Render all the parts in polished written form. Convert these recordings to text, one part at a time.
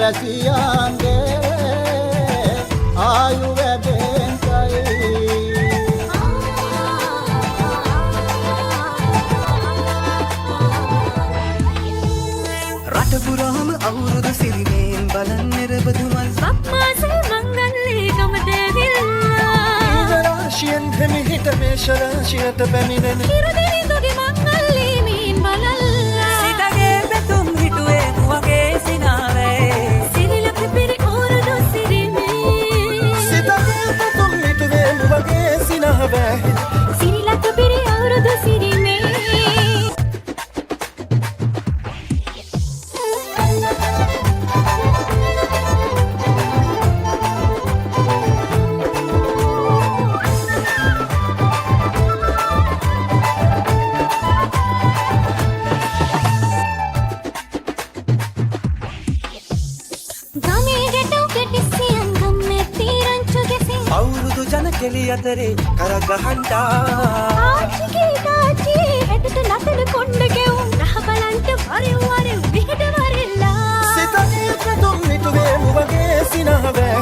වැසියන්ගේ ආයු වැඩෙන්ටයි රටපුරාම අවුරුදු සිරිමයෙන් බලන් නිරබදුමල් සක්මාසේ මංගල්ලේ ගමදැවිල්ලා රාශියෙන් හිමිහිට මේෂරාශියට පැමිණෙන හිරුදිරිදුගේ මංගල්ලේ මීන් බලල්ලා සිතගේ පැතුම් හිටුවේ වගේ සිනාවේ සිරිලක පිරි අවුරුදු සිරිමේ සිතගේ පැතුම් හිටුවේ වගේ සිනාවේ සිරිලක පිරි අවුරුදු සිරිමේ අවුරුදු ජන කෙලි අතරේ කරගහන්ටා ආච්චිගේ තාච්චි හෙටට නටන කොණ්ඩ ගෙවුම් රහ බලන්ට වරෙව් වරෙව් විහිද වරෙල්ලා සිතගේ පැතුම් හිටුවේ වගේ සිනාවේ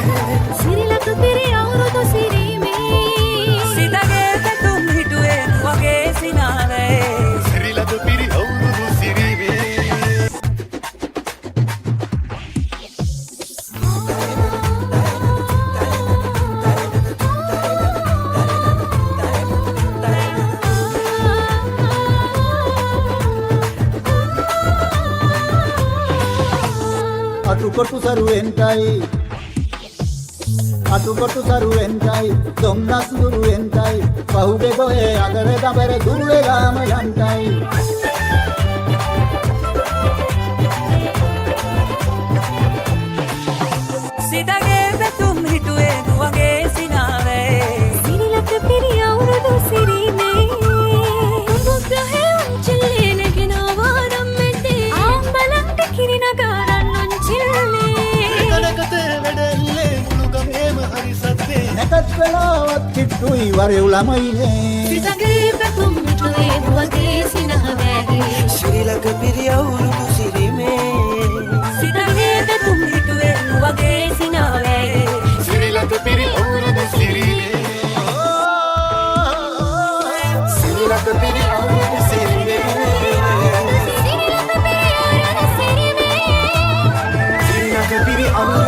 සිරිලක පිරි අවුරුදු සිරිමේ සිතගේ පැතුම් හිටුවේ වගේ සිනාවේ සිරිලක පිරි අවුරුදු සිරිමේ අටුකොටු සරුවෙන්ටයි දොම්නස් දුරුවෙන්ටයි පහුබෙ ගොයේ අදර දබර දුර්වෙලාම යන්ටයි සිතගේ පැතුම් හිටුවේ වගේ සිනාවේ සිරිලක පිරි අවුරුදු සිරිමේ උග්‍රහේ උන්චිල්ලේ නැගෙනවා රම්මෙතේ ආම්බලන්ට කිරිනගාරන් උන්චිල්ලේ කඩකතේ වැඩල්ලේ මුළුගමේම හරි සත්තේ නැකත් වෙලාවත් කිට්ටුයි වරෙව් ළමයිනේ සිතගේ පැතුම් හිටුවේ වගේ සිනහවැගේ ශ්‍රීලක පිරි අවුරුදු සිරිමේ සිතගේ පැතුම් හිටුවේ වගේ සිනාවේ සිරිලක පිරි අවුරුදු සිරිමේ සිරිලක පිරි අවුරුදු සිරිමේ සිරිලක පිරි අවුරුදු සිරිමේ සිරිලක පිරි අවුරුදු